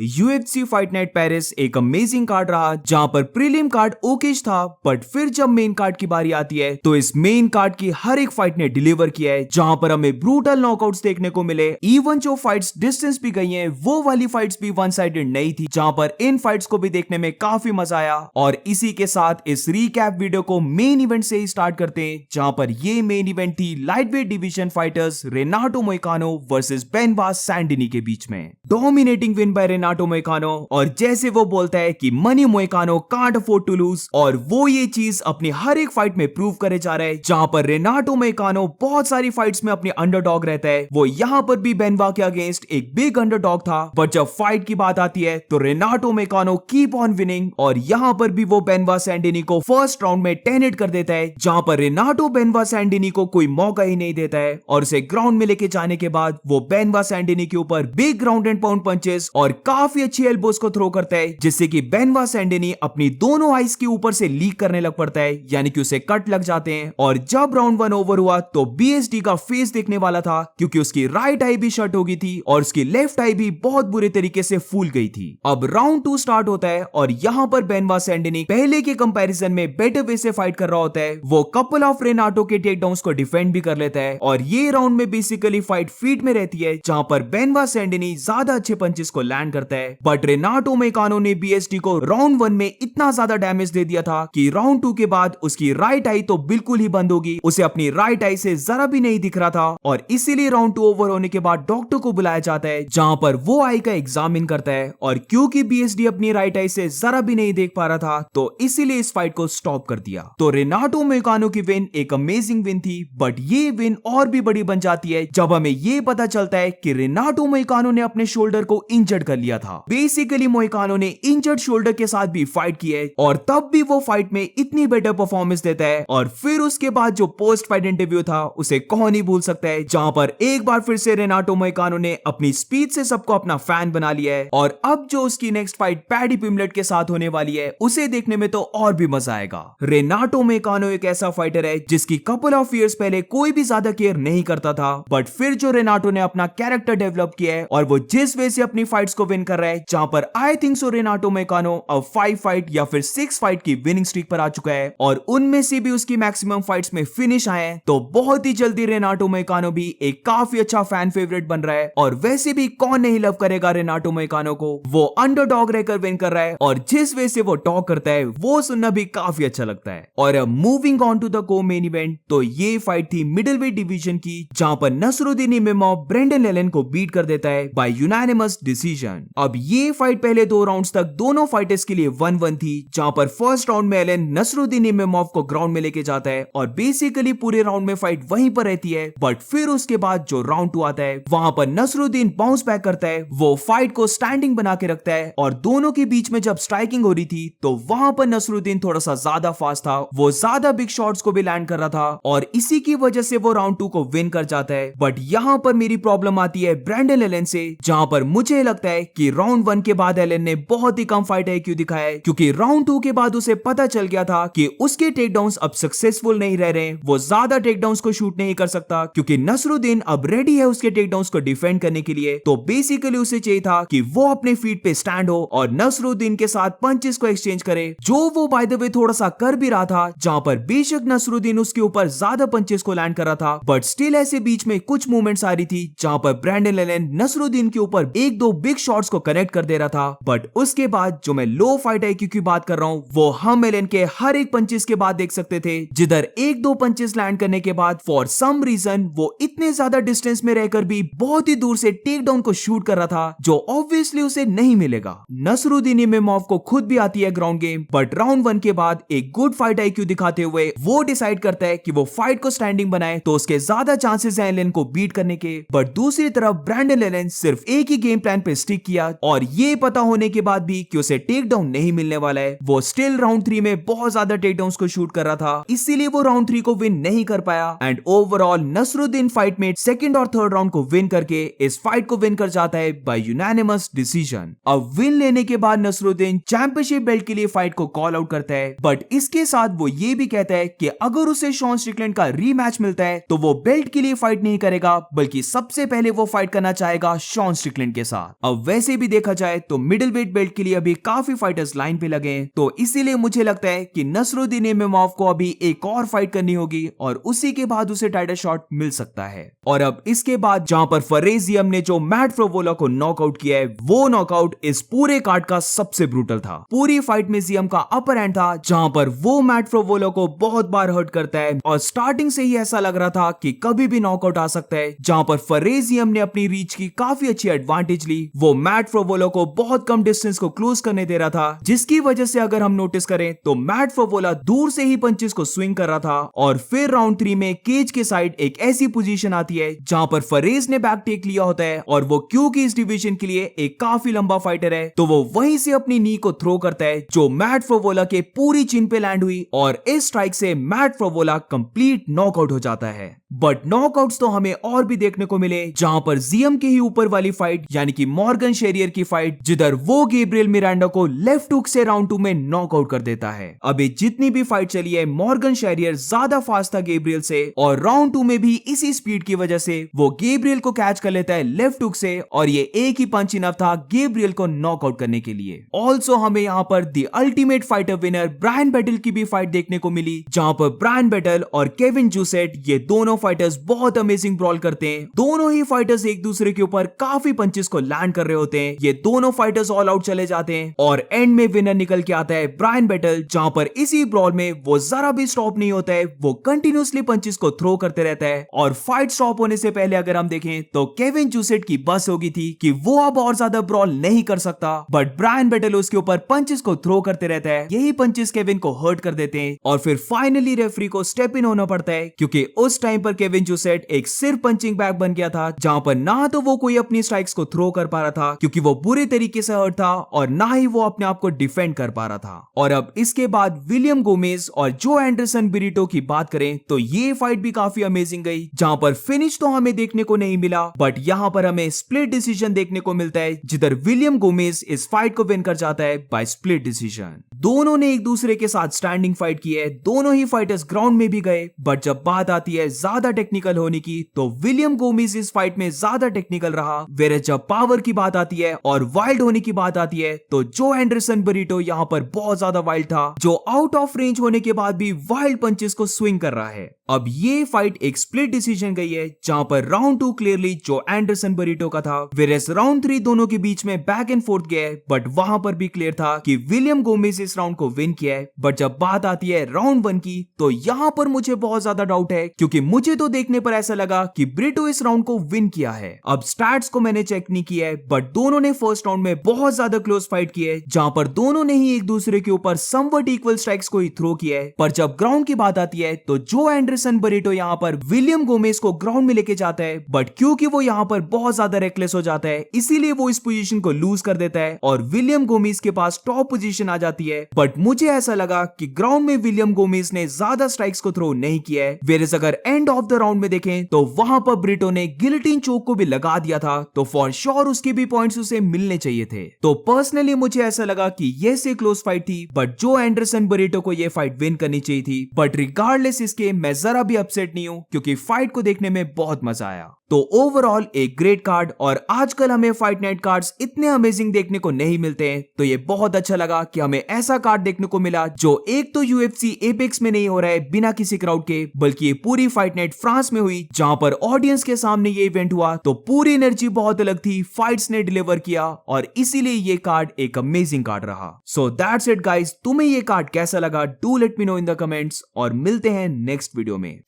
UFC fight night Paris एक amazing card रहा जहां पर प्रीलिम कार्ड ओकेश था, बट फिर जब मेन कार्ड की बारी आती है तो इस मेन कार्ड की हर एक फाइट ने डिलीवर किया है, जहां पर हमें ब्रूटल नॉकआउट्स देखने को मिले। इवन जो फाइट्स डिस्टेंस भी गई हैं वो वाली फाइट्स भी वन साइडेड नहीं थी, जहां पर इन फाइट्स को भी देखने में काफी मजा आया। और इसी के साथ इस रिकैप वीडियो को मेन इवेंट से ही स्टार्ट करते हैं, जहां पर ये मेन इवेंट थी lightweight division fighters Renato Moicano versus Benoit Saint Denis के बीच में। Dominating win by Renato Moicano, और जैसे वो बोलता है कि Money Moicano can't afford to lose, और वो ये चीज अपनी हर एक फाइट में प्रूव करे जा रहा है। जहां पर रेनाटो मोइकानो बहुत सारी फाइट्स में अपने अंडरडॉग रहता है, वो यहां पर भी बेनवा के अगेंस्ट एक बिग अंडरडॉग था, बट जब फाइट की बात आती है तो रेनाटो मोइकानो कीप ऑन विनिंग, और यहां पर भी वो बेनवा सैंडिनी को फर्स्ट राउंड में 10 हिट कर देता है, जहां पर रेनाटो बेनवा सैंडिनी को कोई मौका ही नहीं देता है। और उसे ग्राउंड में लेके जाने के बाद वो बेनवा सैंडिनी के ऊपर big ground and pound punches और काफी अच्छी एल्बोस को थ्रो करता है, जिससे कि बेनवा सैंडिनी अपनी दोनों आईज के ऊपर से लीक करने लग पड़ता है, यानी कि उसे कट लग जाते हैं। और जब राउंड 1 ओवर हुआ तो बीएसडी का फेस देखने वाला था, क्योंकि उसकी राइट आई भी शट हो गई थी और उसकी लेफ्ट आई भी बहुत बुरे तरीके से फूल गई थी। अब राउंड 2 स्टार्ट होता है और यहां पर बेनवा सैंडिनी पहले के कंपैरिजन में बेटर वे से फाइट कर रहा होता है। वो कपल ऑफ रेनाटो के टेकडाउन्स को डिफेंड भी कर लेता है, और ये राउंड में बेसिकली फाइट फीट में रहती है, जहां पर बेनवा सैंडिनी ज्यादा अच्छे पंचेस को लैंड करता है। बट रेनाटो मोइकानो ने बीएसडी को राउंड 1 में इतना ज्यादा डैमेज दे दिया था कि राउंड 2 के बाद उसकी राइट आई तो बिल्कुल ही बंद होगी, उसे अपनी राइट आई से जरा भी नहीं दिख रहा था। और इसीलिए राउंड 2 ओवर होने के बाद डॉक्टर को बुलाया जाता है, जहां पर वो आई का एग्जामिन करता है, और क्योंकि बीएसडी अपनी राइट आई से जरा भी नहीं देख पा रहा था तो इसीलिए इस फाइट को स्टॉप कर दिया। तो रेनाटो मोइकानो की विन एक अमेजिंग विन थी, बट ये विन और भी बड़ी बन जाती है जब हमें ये पता चलता है कि रेनाटो मोइकानो ने अपने शोल्डर को इंजर्ड कर लिया था। बेसिकली मोइकानो ने इंजर्ड शोल्डर के साथ भी फाइट की है, और तब भी वो फाइट में इतनी बेटर परफॉर्मेंस देता है। और फिर उसके बाद जो पोस्ट फाइट इंटरव्यू था उसे कौन ही भूल सकता है, जहां पर एक बार फिर से रेनाटो मोइकानो ने अपनी स्पीच से सबको अपना फैन बना लिया है। और अब जो उसकी नेक्स्ट फाइट पैडी पिमलेट के साथ होने वाली है उसे देखने में तो और भी मजा आएगा। रेनाटो मोइकानो एक ऐसा फाइटर है जिसकी कपल ऑफ ईयर्स पहले कोई भी ज्यादा केयर नहीं करता था, बट फिर जो रेनाटो ने अपना कैरेक्टर डेवलप किया है और वो जिस वे से अपनी फाइट्स को विन कर रहा है, जहां पर आई थिंक सो रेनाटो मोइकानो अब 5 फाइट या फिर 6 फाइट की विनिंग स्ट्रीक पर आ चुका है, और उनमें से भी उसकी मैक्सिमम फाइट्स में फिनिश आए हैं। तो बहुत ही जल्दी रेनाटो मोइकानो भी एक काफी अच्छा फैन फेवरेट बन रहा है, और वैसे भी कौन नहीं लव करेगा रेनाटो मोइकानो को। वो अंडरडॉग रहकर विन कर रहा है, और जिस वे से वो टॉक करता है वो सुनना भी काफी अच्छा लगता है। और अब मूविंग ऑन टू द को मेन इवेंट, तो ये फाइट थी मिडिलवेट डिवीजन की, जहां पर नसरुद्दीन इमामोव ब्रेंडन लेलन को बीट कर देता है बाय यूनानिमस डिसीजन। अब ये फाइट पहले 2 राउंड्स तक दोनों फाइटर्स के लिए 1-1 थी, जहां पर फर्स्ट राउंड में एलन नसरुद्दीन इमामोव को ग्राउंड में लेके जाता है, और बेसिकली पूरे राउंड में फाइट वहीं पर रहती है। बट फिर उसके बाद जो राउंड 2 आता है वहां पर नसरुद्दीन बाउंस बैक करता है, वो फाइट को स्टैंडिंग बना के रखता है, और दोनों के बीच में जब स्ट्राइकिंग हो रही थी तो वहां पर नसरुद्दीन थोड़ा सा ज्यादा फास्ट था, वो ज्यादा बिग शॉट्स को भी लैंड कर रहा था, और इसी की वजह से वो राउंड 2 को विन कर जाता है। बट यहां पर मेरी प्रॉब्लम आती है ब्रेंडन लेलन से, जहां पर मुझे लगता है कि राउंड 1 के बाद एलन ने बहुत ही कम फाइट IQ दिखाया है, क्योंकि राउंड 2 के बाद उसे पता चल गया था कि उसके टेकडाउन्स अब सक्सेसफुल नहीं रह रहे, वो ज्यादा टेकडाउन्स को शूट नहीं कर सकता, क्योंकि नसरुद्दीन अब रेडी है उसके टेकडाउन्स को डिफेंड करने के लिए। तो बेसिकली उसे चाहिए था कि वो अपने फीट पे स्टैंड हो और नसरुद्दीन के साथ पंचेस को एक्सचेंज करे, जो वो बाय द वे थोड़ा सा कर भी रहा था, जहां पर बेशक नसरुद्दीन उसके ऊपर ज्यादा पंचेस को लैंड कर रहा था, बट स्टिल ऐसे बीच में कुछ मूवमेंट्स आ रही थी जहां पर ब्रेंडन लेलन नसरुद्दीन के ऊपर 1-2 बिग शॉट्स को कनेक्ट कर दे रहा था। बट उसके बाद जो मैं लो फाइट IQ की बात कर रहा हूं, वो हम एलन के हर एक पंचेस के बाद देख सकते थे, जिधर 1-2 पंचेस लैंड करने के बाद फॉर सम रीजन वो इतने ज्यादा डिस्टेंस में रहकर भी बहुत ही दूर से टेक डाउन को शूट कर रहा था, जो ऑब्वियसली उसे नहीं मिलेगा। नसरुद्दीन इमामोव को खुद भी आती है ग्राउंड गेम, बट राउंड 1 के बाद एक गुड फाइट IQ दिखाते हुए वो डिसाइड करता है कि वो फाइट को स्टैंडिंग बनाए, तो उसके ज्यादा चांसेस हैं एलन को बीट करने के। बट दूसरी तरफ ब्रेंडन लेलन सिर्फ एक ही गेम प्लान पे स्टिक किया, और ये पता होने के बाद भी कि उसे टेक डाउन नहीं मिलने वाला है, वो स्टिल राउंड 3 में बहुत ज्यादा टेक डाउन्स को शूट कर रहा था, इसीलिए वो राउंड 3 को विन नहीं कर पाया। एंड ओवरऑल नसरुद्दीन फाइट में सेकंड और थर्ड राउंड को विन करके इस फाइट को विन कर जाता है बाय यूनानिमस डिसीजन। अब विन लेने के बाद नसरुद्दीन चैंपियनशिप बेल्ट के लिए फाइट को कॉल आउट करता है, बट इसके साथ वो ये भी कहता है कि अगर उसे शॉन स्ट्रिकलैंड का रीमैच मिलता है तो वो बेल्ट के लिए फाइट नहीं करेगा, बल्कि सबसे पहले वो फाइट करना चाहेगा शॉन स्ट्रिकलैंड के साथ। अब वैसे वैसे भी देखा जाए तो मिडिल वेट बेल्ट के लिए अभी काफी फाइटर्स लाइन पे लगे हैं, तो इसीलिए मुझे लगता है कि नसरुद्दीन इमामोव को अभी एक और फाइट करनी होगी और उसी के बाद उसे टाइटल शॉट मिल सकता है। और अब इसके बाद जहां पर फरेजियम ने जो मैट फ्रोवोला को नॉकआउट किया है, वो नॉकआउट इस पूरे कार्ड का सबसे ब्रूटल था। पूरी फाइट में जियम का अपर हैंड था, जहां पर वो मैट फ्रोवोला को बहुत बार हर्ट करता है और स्टार्टिंग से ही ऐसा लग रहा था कि कभी भी नॉकआउट आ सकता है। जहां पर फरेजियम ने अपनी रीच की काफी अच्छी एडवांटेज ली, वो मैट फ्रोवोला को बहुत कम डिस्टेंस को क्लोज करने दे रहा था, जिसकी वजह से अगर हम नोटिस करें तो मैट फ्रोवोला दूर से ही पंचेस को स्विंग कर रहा था। और फिर राउंड 3 में केज के साइड एक ऐसी पोजीशन आती है जहां पर फरेज ने बैक टेक लिया होता है, और वो क्योंकि इस डिवीजन के लिए एक काफी लंबा फाइटर है, तो वो वहीं से अपनी नी को थ्रो करता है, जो मैट फ्रोवोला के पूरी चिन पे लैंड हुई, और इस स्ट्राइक से मैट फ्रोवोला कंप्लीट नॉकआउट हो जाता है। बट नॉकआउट्स तो हमें और भी देखने को मिले, जहां पर जियम के ही ऊपर वाली फाइट यानी कि मॉर्गन शेरियर की फाइट, जिधर वो गैब्रियल मिरांडा को लेफ्ट हुक से राउंड 2 में नॉकआउट कर देता है। अभी जितनी भी फाइट चली है, मॉर्गन शेरियर ज्यादा फास्ट था गैब्रियल से, और राउंड 2 में भी इसी स्पीड की वजह से वो गैब्रियल को कैच कर लेता है लेफ्ट हुक से, और ये एक ही पंच इनफ था गैब्रियल को नॉकआउट करने के लिए। ऑल्सो हमें यहाँ पर the ultimate fighter winner Bryan Battle की भी फाइट देखने को मिली, जहां पर ब्रायन बैटल और केविन जूसेट, ये दोनों फाइटर्स बहुत अमेजिंग ब्रॉल करते हैं। दोनों ही फाइटर्स एक दूसरे के ऊपर काफी पंचेस को लैंड कर रहे होते हैं। ये दोनों फाइटर्स ऑल आउट चले जाते हैं और एंड में विनर निकल के आता है ब्रायन बैटल, जहां पर इसी ब्रॉल में वो जरा भी स्टॉप नहीं होता है, वो कंटिन्यूअसली पंचेस को थ्रो करते रहता है। और फाइट स्टॉप होने से पहले अगर हम देखें तो केविन जूसेट की बस हो गई थी कि वो अब और ज्यादा ब्रॉल नहीं कर सकता, बट ब्रायन बैटल उसके ऊपर पंचेस को थ्रो करते रहता है। यही पंचेस केविन को हर्ट कर देते हैं, और फिर फाइनली रेफरी को स्टेप इन होना पड़ता है, क्योंकि उस टाइम पर केविन जूसेट एक सिर्फ पंचिंग बैग बन गया था, जहां पर ना तो वो कोई अपनी स्ट्राइक्स को थ्रो कर पा रहा था क्योंकि वो बुरे तरीके से हर्ट था, और ना ही वो अपने आप को डिफेंड कर पा रहा था। और अब इसके बाद विलियम गोमेज और जो एंडरसन बिरिटो की बात करें तो ये फाइट भी काफी अमेजिंग गई, जहां पर फिनिश तो हमें देखने को नहीं मिला, बट यहां पर हमें स्प्लिट डिसीजन देखने को मिलता है, जिधर विलियम गोमेज इस फाइट को विन कर जाता है बाय स्प्लिट डिसीजन। दोनों ने एक दूसरे के साथ स्टैंडिंग फाइट की है, दोनों ही फाइटर्स ग्राउंड में भी गए, बट जब बात आती है ज्यादा टेक्निकल होने की तो विलियम गोमेज इस फाइट में ज्यादा टेक्निकल रहा, वेयर जब पावर की बात आती है और वाइल्ड होने की बात आती है तो जो एंडरसन बिरिटो यहां पर बहुत ज्यादा वाइल्ड था, जो आउट ऑफ रेंज होने के बाद भी वाइल्ड पंचेस को स्विंग कर रहा है। अब ये फाइट एक स्प्लिट डिसीजन गई है, जहां पर राउंड 2 क्लियरली जो एंडरसन बिरिटो का था, वेयर राउंड 3 दोनों के बीच में बैक एंड फोर्थ गया है, बट वहां पर भी क्लियर था कि विलियम गोमेज इस राउंड को विन किया है। बट जब बात आती है राउंड 1 की तो यहां पर मुझे बहुत ज्यादा डाउट है, क्योंकि मुझे तो देखने पर ऐसा लगा कि ब्रिटो इस राउंड को विन किया है। अब स्टैट्स को मैंने चेक नहीं किया है, बट दोनों ने फर्स्ट राउंड में बहुत ज्यादा क्लोज फाइट की है, जहां पर दोनों ने ही एक दूसरे के ऊपर समवट इक्वल स्ट्राइक्स को ही थ्रो किया है। पर जब ग्राउंड की बात आती है तो जो एंडरसन बिरिटो यहां पर विलियम गोमेज को ग्राउंड में लेके जाता है, बट क्योंकि वो यहां पर बहुत ज्यादा रेकलेस हो जाता है, इसीलिए वो इस पोजीशन को लूज कर देता है और विलियम गोमेज के पास टॉप पोजीशन आ जाती है। बट मुझे ऐसा लगा कि ग्राउंड में विलियम गोमेज ने ज्यादा स्ट्राइक्स को थ्रो नहीं किया है, वेयर अगर एंड ऑफ द राउंड में देखें तो वहां पर ब्रिटो ने गिलोटिन चोक को भी लगा दिया था, तो फॉर श्योर उसके भी पॉइंट्स उसे मिलने चाहिए थे। तो पर्सनली मुझे ऐसा लगा कि ये से क्लोज फाइट थी, बट जो एंडरसन बिरिटो को ये फाइट विन करनी चाहिए थी। बट रिगार्डलेस इसके मैं जरा भी अपसेट नहीं हूं, क्योंकि फाइट को देखने में बहुत मजा आया। तो ओवरऑल एक ग्रेट कार्ड, और आजकल हमें फाइट नाइट कार्ड्स इतने अमेजिंग देखने को नहीं मिलते हैं, तो ये बहुत अच्छा लगा कि हमें ऐसा कार्ड देखने को मिला जो एक तो यूएफसी एपेक्स में नहीं हो रहा है बिना किसी क्राउड के, बल्कि ये पूरी फाइट नाइट फ्रांस में हुई, जहां पर ऑडियंस के सामने ये इवेंट हुआ, तो पूरी एनर्जी बहुत अलग थी, फाइट्स ने डिलीवर किया, और इसीलिए ये कार्ड एक अमेजिंग कार्ड रहा। सो दैट्स इट गाइस, तुम्हें ये कार्ड कैसा लगा? Do let me know in the comments, और मिलते हैं नेक्स्ट वीडियो में।